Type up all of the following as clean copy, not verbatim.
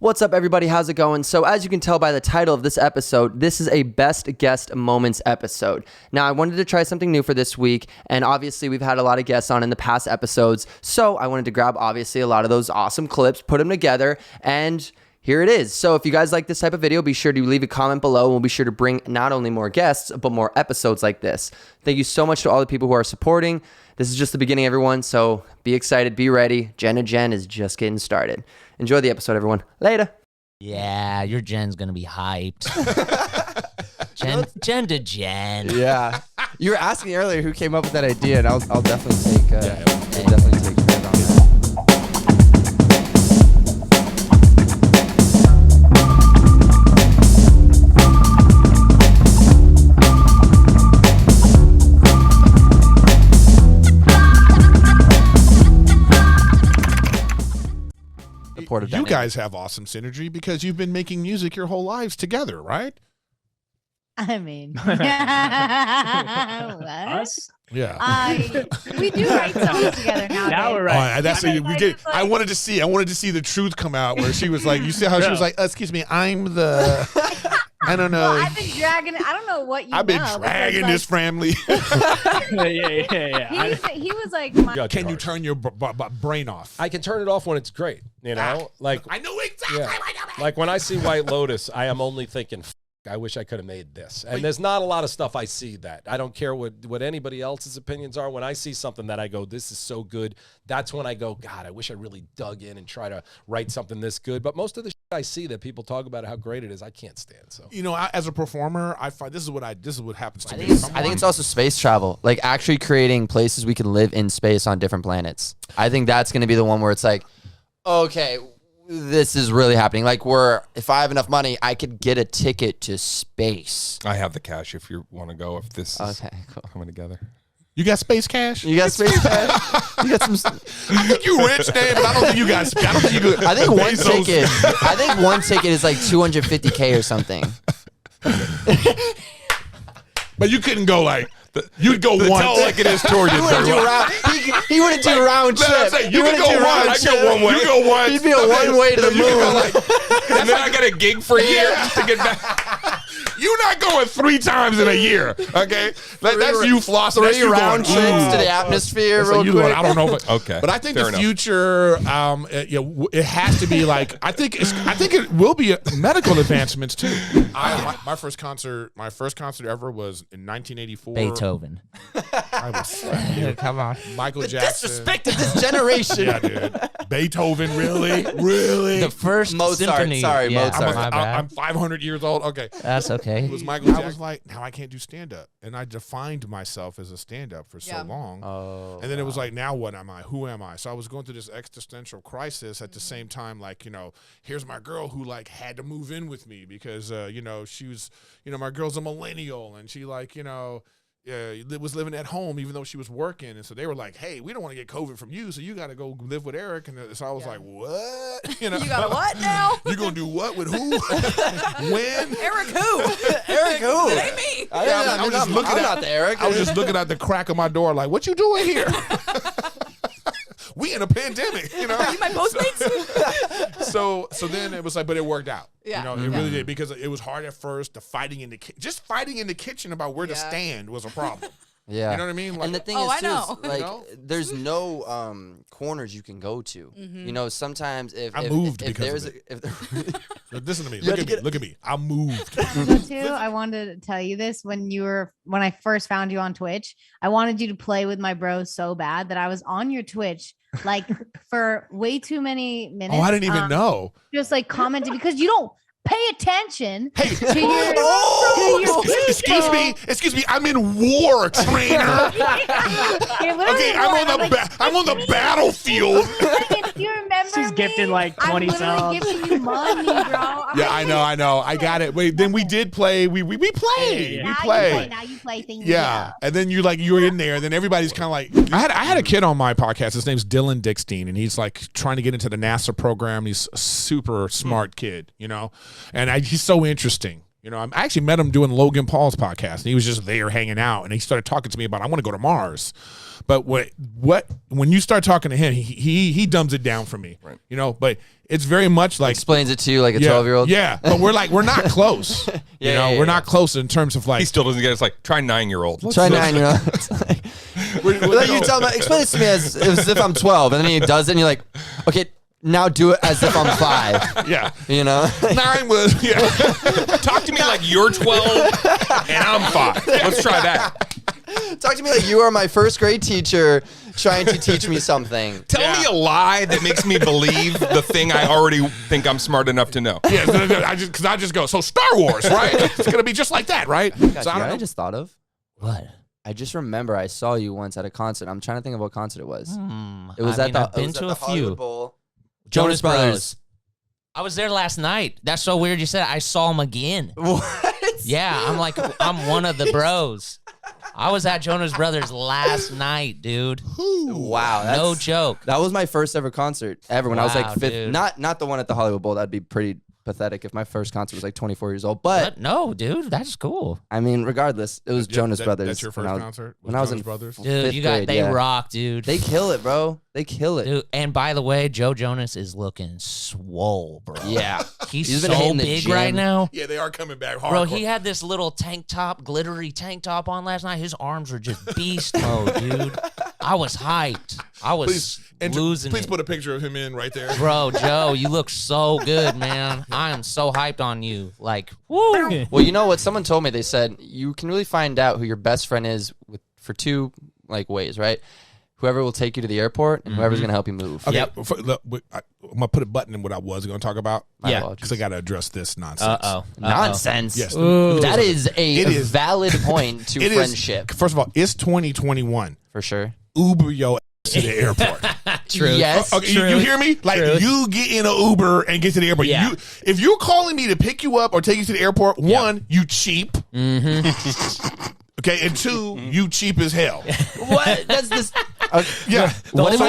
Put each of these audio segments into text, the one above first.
What's up, everybody? How's it going? So as you can tell by the title of this episode, this is a best guest moments episode. Now, I wanted to try something new for this week, and obviously we've had a lot of guests on in the past episodes, so I wanted to grab obviously a lot of those awesome clips, put them together, and here it is. So if you guys like this type of video, be sure to leave a comment below, and we'll be sure to bring not only more guests, but more episodes like this. Thank you so much to all the people who are supporting. This is just the beginning, everyone, so be excited, be ready. Jen is just getting started. Enjoy the episode, everyone. Later. Yeah, your Jen's gonna be hyped. Jen to Jen. Yeah. You were asking earlier who came up with that idea, and I'll definitely take definitely take credit on that. You guys have awesome synergy because you've been making music your whole lives together, right? I mean, what? Us? Yeah. We do write songs together now. Now we're right. I wanted to see the truth come out where she was like, you see how she was like, excuse me, I'm the, I don't know. Well, I've been dragging. I don't know what you. I've been dragging this family. Yeah. He was like, can you turn your brain off? I can turn it off when it's great. You know, like I know exactly. Yeah. Like when I see White Lotus, I am only thinking, I wish I could have made this. And there's not a lot of stuff I see that. I don't care what anybody else's opinions are. When I see something that I go, this is so good, that's when I go, God, I wish I really dug in and try to write something this good. But most of the shit I see that people talk about how great it is, I can't stand. So as a performer, I find this is what happens to me. I think it's also space travel, like actually creating places we can live in space on different planets. I think that's going to be the one where it's like, okay, this is really happening. Like, if I have enough money, I could get a ticket to space. I have the cash if you want to go. If this is cool. coming together. You got space cash? You got space cash? You got some. I think you rich, Dan, but I don't think you got. I don't think you good. I think one ticket is like $250K or something. But you couldn't go like. You'd go once. Tell like it is toward you. He wouldn't do round trip. You could go once. I go one way. You go once. He'd be a one way to the moon. And then I got a gig for a year to get back. You're not going 3 times in a year, okay? That's you flossing. 3 round trips to the atmosphere real quick. I don't know, but okay. But I think the future, it has to be like I think it will be medical advancements too. My first concert ever was in 1984. Beethoven. I was come on, Michael Jackson. Disrespect of this generation. Yeah, dude. Beethoven, really? The first Mozart. symphony. Sorry, yeah, Mozart. my bad. I'm 500 years old. Okay. That's okay. It was Michael Jackson. I was like, now I can't do stand-up. And I defined myself as a stand-up for so long. Oh, and then it was like, now what am I? Who am I? So I was going through this existential crisis at the same time, like, here's my girl who like had to move in with me because, she was, my girl's a millennial and she like, was living at home even though she was working. And so they were like, hey, we don't want to get COVID from you, so you got to go live with Erik. And so I was like, what? You got what now? You going to do what with who? When? Erik who? Erik who? It ain't me. I was just looking at the Erik. I was just looking at the crack of my door like, what you doing here? We in a pandemic, You my Postmates? So then it was like, but it worked out. Yeah. It really did because it was hard at first. The fighting in the kitchen about where to stand was a problem. Yeah. You know what I mean? Like, and the thing is, too, there's no corners you can go to. Sometimes if listen to me. Look at me. I moved. I wanted to tell you this when I first found you on Twitch. I wanted you to play with my bros so bad that I was on your Twitch like for way too many minutes. Oh, I didn't even know. Just like commenting because you don't pay attention to your excuse me, I'm in war, trainer. Okay, I'm on the battlefield. You remember She's gifted like 20 subs. I'm giving you money, bro. Yeah, I know. I got it. Wait, then we did play. We played. Yeah. We played. Now you play things. Yeah, and then you're in there, and then everybody's kind of like. I had a kid on my podcast. His name's Dylan Dickstein, and he's like trying to get into the NASA program. He's a super smart kid, and he's so interesting. You know, I actually met him doing Logan Paul's podcast, and he was just there hanging out, and he started talking to me about I want to go to Mars. But when you start talking to him, he dumbs it down for me. Right. You know, but it's very much like Explains it to you like a 12-year-old. Yeah, but we're not close. We're not close in terms of like He still doesn't get it. It's like, try 9-year-old. Try 9-year-old. Like you tell him, explain this to me as if I'm 12, and then he does it, and you're like, okay, now do it as if I'm 5. Yeah. You know? 9 was Talk to me like you're 12 and I'm 5. Let's try that. Talk to me like you are my first grade teacher trying to teach me something. Tell me a lie that makes me believe the thing I already think I'm smart enough to know. Yeah, I just go, so Star Wars, right? It's gonna be just like that, right? So I just thought of. What? I just remember I saw you once at a concert. I'm trying to think of what concert it was. It was I at mean, the I've been it was to at a the Hollywood few. Bowl. Jonas Brothers. I was there last night. That's so weird you said it. I saw him again. What? Yeah, I'm one of the bros. I was at Jonas Brothers last night, dude. Wow, No joke. That was my first ever concert ever when I was like Wow, 5th. dude. Not the one at the Hollywood Bowl. That'd be pretty pathetic if my first concert was like 24 years old. But No, dude, that's cool. I mean, regardless, it was Jonas Brothers. That's your first concert? When I was Jonas in Brothers? Dude, fifth grade, they yeah. rock, dude. They kill it, bro. They kill it. Dude, and by the way, Joe Jonas is looking swole, bro. Yeah. He's He's been so hitting the big gym. right now. Yeah, they are coming back hard. Bro, he had this little tank top, glittery tank top on last night. His arms were just beast mode, dude. I was hyped. I was losing Please it. put a picture of him in right there. Bro, Joe, you look so good, man. I am so hyped on you. Like, woo. Well, you know what? Someone told me, they said you can really find out who your best friend is for 2 ways, right? Whoever will take you to the airport and whoever's going to help you move. Okay, Yep. I'm gonna put a button in what I was going to talk about. My Yeah. apologies. Because I got to address this nonsense. Nonsense. Yes. That is It a is. valid point to It is- friendship. First of all, it's 2021. For sure. Uber your ass to the airport. Truth. Yes. Okay, you hear me? Like Truth. you get in an Uber and get to the airport. Yeah. If you're calling me to pick you up or take you to the airport, one, you cheap. Okay, and 2, you cheap as hell. What? That's this. Yeah. What if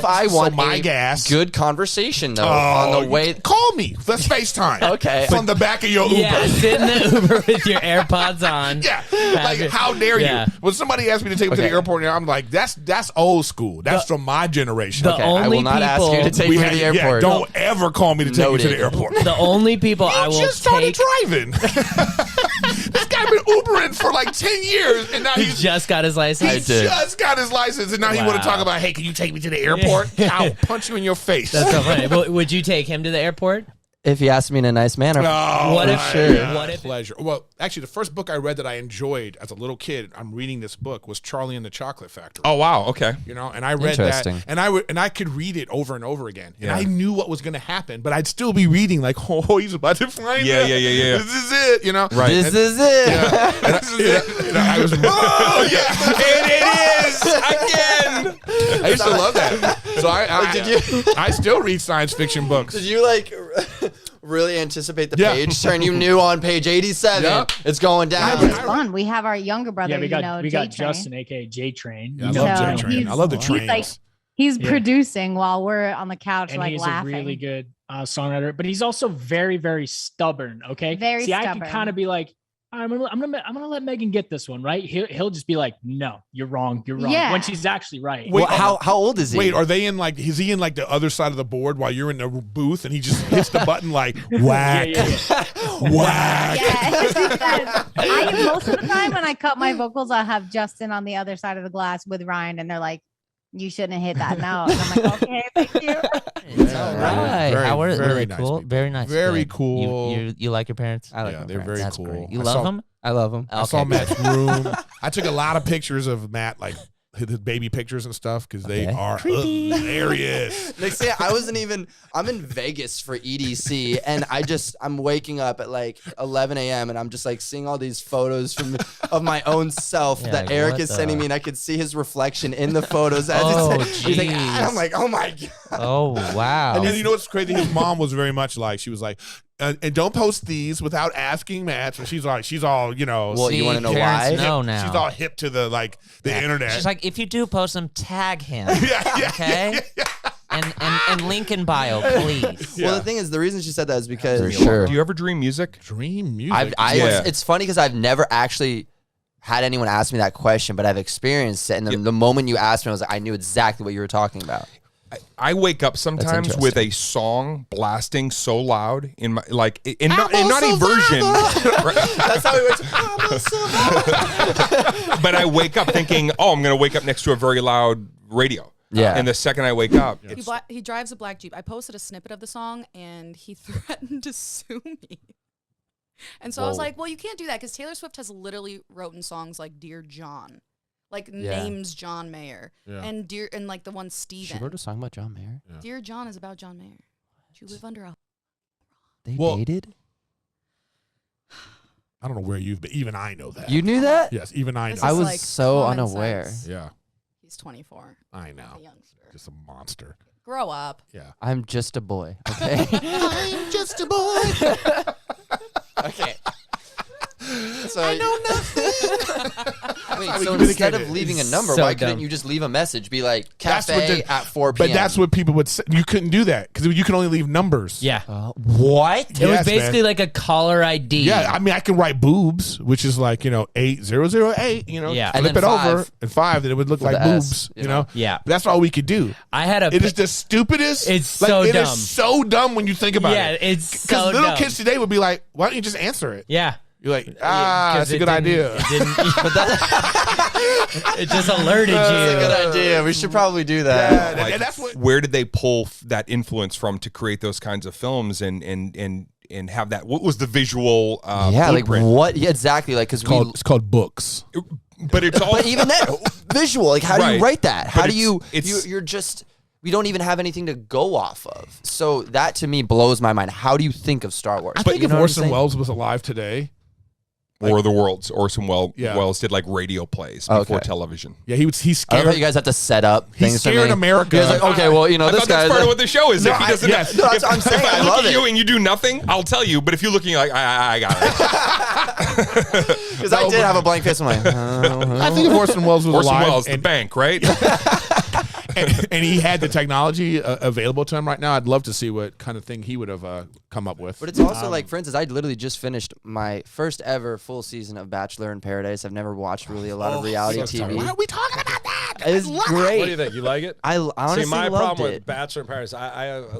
I want my a gas? good conversation though on the way? Call me. Let's FaceTime. Okay. From the back of your Uber. Yeah, sit in the Uber with your AirPods on. Yeah, like how dare Yeah. you? When somebody asked me to take me to the airport, I'm like, that's old school. That's from my generation. The Okay, I only will not ask you to people- take me to the airport. don't ever call me to take you to Noted. the airport. The only people I You will just started take. driving. This guy been Ubering for like 10 years, and now He he's just got his license. I did. just got his license, and now he want to talk about, hey, can you take me to the airport? I'll punch you in your face. That's so funny. Would you take him to the airport? If he asked me in a nice manner. What if- sure. what if- Pleasure. Well, actually, the first book I read that I enjoyed as a little kid, I'm reading this book, was Charlie and the Chocolate Factory. Oh, wow. Okay. You know, and I read that, Interesting. and I could read it over and over again, and I knew what was going to happen, but I'd still be reading like, oh, he's about to find Yeah, it. yeah. This is it, you know. Right. This is it. And I was, oh yeah, It is again. I used to love that. So I still read science fiction books. Did you like really anticipate the Yeah. page turn? You knew on page 87 Yeah. it's going down. It's fun. We have our younger brother, Yeah, we got J-Train. Justin, aka J Train. Yeah, I love So J Train. he's- I love the he's trains. like- He's Yeah. producing while we're on the couch, And like he's laughing. a really good songwriter, but he's also very, very stubborn. Okay, Very See, I stubborn. can kind of be like, I'm gonna let Megan get this one, right? He'll just be like, no, you're wrong, Yeah. when she's actually right. Wait, Well, how old is he? Wait, are they in like? Is he in like the other side of the board while you're in the booth and he just hits the button like whack, whack? Yes, he does. Most of the time when I cut my vocals, I'll have Justin on the other side of the glass with Ryan, and they're like, "You shouldn't have hit that note." And I'm like, "Okay, thank you." It's all right. Very, How are very really nice cool? people. Very nice. Very Good. cool. You like your parents? I like Yeah, my they're parents. very That's cool. great. You I love saw- them? I love him. I saw Okay, Matt's room. I took a lot of pictures of Matt, like his baby pictures and stuff, because they are hilarious. Next day, I'm in Vegas for EDC, and I'm waking up at like 11 a.m. and I'm just like seeing all these photos of my own self Yeah, that like, Erik what is the- sending me, and I could see his reflection in the photos as Oh, he's like, jeez. and I'm like, oh my god. Oh wow. And you know what's crazy? His mom was very much like, she was like, and don't post these without asking Matt. So she's all, you know, Well, you wanna know parents why? know now. she's all hip to the internet. She's like, if you do post them, tag him. yeah, Okay. And link in bio, please. Well, the thing is, the reason she said that is because For sure. Do you ever dream music? Dream music. It's funny because I've never actually had anyone ask me that question, but I've experienced it. And the moment you asked me, I was like, I knew exactly what you were talking about. I wake up sometimes with a song blasting so loud in my not a version. That's how we went. But I wake up thinking, oh, I'm going to wake up next to a very loud radio. Yeah. And the second I wake up, He drives a black Jeep. I posted a snippet of the song, and he threatened to sue me. And so I was like, well, you can't do that because Taylor Swift has literally written songs like Dear John. Like names John Mayer and like the one Steven. She wrote a song about John Mayer. Yeah. Dear John is about John Mayer. You live under a. They dated. I don't know where you've been. Even I know that. You knew that? Yes, even I know. I was like so common unaware. sense. Yeah, He's 24. I know. A youngster. Just a monster. Grow up. Yeah. I'm just a boy. Okay. I'm just a boy. Okay. So, I know nothing. Wait, How we so instead communicate of it. leaving a number, So why couldn't dumb. you just leave a message? Be like, That's what cafe the- at 4 p.m. But that's what people would say. You couldn't do that because you can only leave numbers. Yeah. What? It was Yes, basically man. like a caller ID. Yeah, I mean, I can write boobs, which is like 8008. Yeah. And flip then it over 5 and 5, then it would look for like the S, boobs. you You know? know. Yeah. But that's all we could do. I had a. It is the stupidest. It's like, so it dumb. is so dumb when you think about Yeah, it. it's Because so little dumb. kids today would be like, "Why don't you just answer it?" Yeah. You're like, 'Cause that's a it good didn't- idea. It, didn't, it just alerted you. That's a good idea. We should probably do that. And that's what. where did they pull that influence from to create those kinds of films and have that? What was the visual Yeah, like blueprint? what? Yeah, exactly. Like, because It's called books. But it's all But even that visual, like, how do Right. you write that? How But do you? it's- You're just. We don't even have anything to go off of. So that to me blows my mind. How do you think of Star Wars? I think you if know what I'm Orson saying? Welles was alive today, War of the Worlds. Orson Yeah. Welles did like radio plays before Okay. television. yeah, he's I love scared. how you guys have to set up He's things for scared me. America. You guys are like, okay, well, you know, I this thought guy. that's part of what the show is. No, if he doesn't, yes. No, that's what I'm saying. If I I look love at it. you and you do nothing, I'll tell you. But if you're looking like I got it. Because I did have a blank face. I'm like, I think if Orson Welles was Orson alive Welles, the and, bank, right? and he had the technology available to him right now, I'd love to see what kind of thing he would have come up with. But it's also like, for instance, I literally just finished my first ever full season of Bachelor in Paradise. I've never watched really a lot of reality TV. Why are we talking about that? It's great. What do you think? You like it? I honestly See, my loved problem it. with Bachelor in Paradise,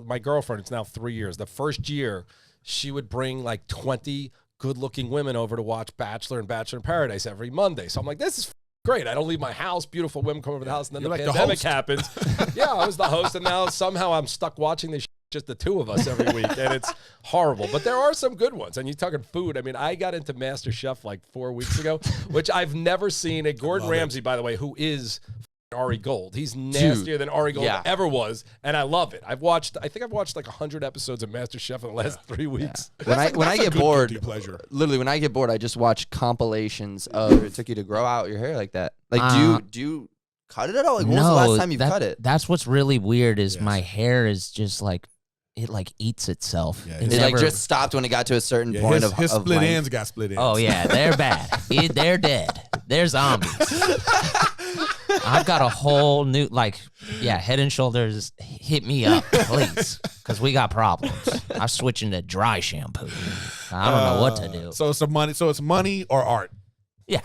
my girlfriend, it's now 3 years. The first year, she would bring like 20 good-looking women over to watch Bachelor and Bachelor in Paradise every Monday. So I'm like, this is great. I don't leave my house. Beautiful women come over to the house, and then You're the like the pandemic host. happens. Yeah, I was the host, and now somehow I'm stuck watching this just the two of us every week, and it's horrible. But there are some good ones. And you're talking food. I mean, I got into Master Chef like 4 weeks ago, which I've never seen. Gordon Ramsay, by the way, who is Ari Gold. He's nastier than Ari Gold yeah. ever was, and I love it. I think I've watched like 100 episodes of Master Chef in the last 3 weeks. When I That's a get good bored, guilty pleasure. literally when I get bored, I just watch compilations of it took you to grow out your hair like that. Like, do you cut it at all? Like, when was the last time you cut it? That's what's really weird is my hair is just like it like eats itself. Yeah, It's It like never- just stopped when it got to a certain Yeah, point his of split length. ends got split ends. Oh yeah, they're bad. They're dead. They're zombies. I've got a whole new Head and Shoulders. Hit me up, please, because we got problems. I'm switching to dry shampoo. I don't know what to do. So it's money or art. Yeah,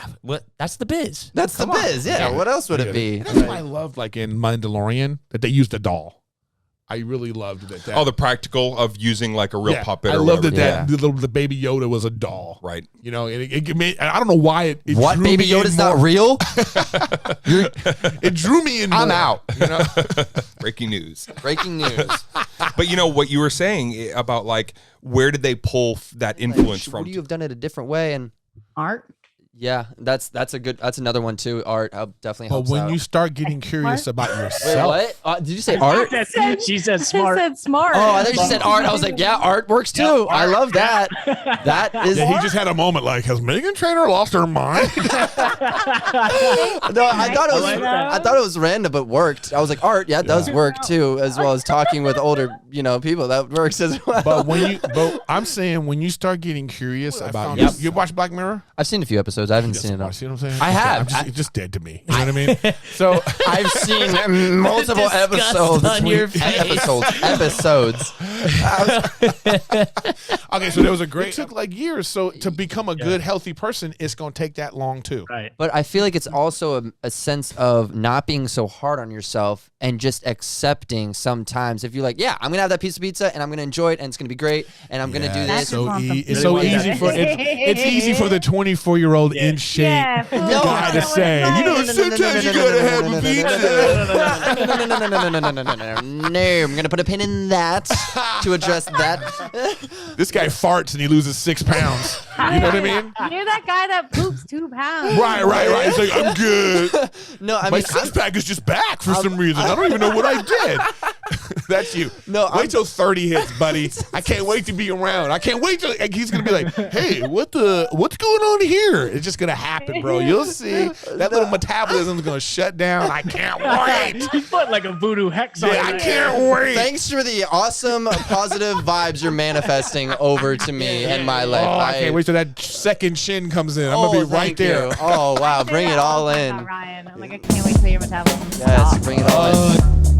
that's the biz. That's the biz. Yeah. What else would it be? That's why I loved like in Mandalorian that they used a doll. I really loved that. Oh, the practical of using like a real puppet. I or loved whatever. that the baby Yoda was a doll. Right. You know, and it made, I don't know why it What? drew Baby me in Yoda's more. not real? It drew me in. I'm more, out. You know? Breaking news. Breaking news. But you know what you were saying about like where did they pull that influence Should from? you have done it a different way? And Art. yeah, that's another one too. Art definitely But helps when out. you start getting curious about Wait, yourself, what? Did you say art? She said smart. I said smart. Oh, I thought you said art. I was like, yeah, art works too. I love that. That is. yeah, he just had a moment like, has Meghan Trainor lost her mind? No, I thought it was random, but worked. I was like, art, yeah, it does work too, as well as talking with older, people. That works as well. but I'm saying when you start getting curious about Yep. you watch Black Mirror? I've seen a few episodes. episodes. I haven't seen it all. See what I'm saying? I have. It's just dead to me. You know what I mean? So I've seen multiple Disgust on your face. episodes. okay, so there was a great. It took like years. So to become a good, healthy person, it's gonna take that long too. Right. But I feel like it's also a sense of not being so hard on yourself and just accepting sometimes. If you're like, yeah, I'm gonna have that piece of pizza and I'm gonna enjoy it and it's gonna be great and I'm gonna do this. That's It's so easy for it's easy for the 24-year-old in shape guy to say. You know, sometimes you gotta have a pizza. No, I'm gonna put a pin in that to address that. This guy farts and he loses 6 pounds. You know what I mean? You're that guy that poops 2 pounds. Right. It's like, I'm good. No, I My mean, 6-pack is just back for some reason. I don't even know what I did. That's you. No, wait till 30 hits, buddy. I can't wait to be around. I can't wait till he's gonna be like, "Hey, what's going on here?" It's just gonna happen, bro. You'll see. That little metabolism is gonna shut down. I can't wait. You put like a voodoo hex on Yeah, I can't wait. Thanks for the awesome positive vibes you're manifesting over to me and my life. Oh, I can't wait till that second shin comes in. I'm gonna be right thank there. you. Oh wow, bring it all About in. Ryan. I'm like, I can't wait till your metabolism Yes, stops. bring it all in.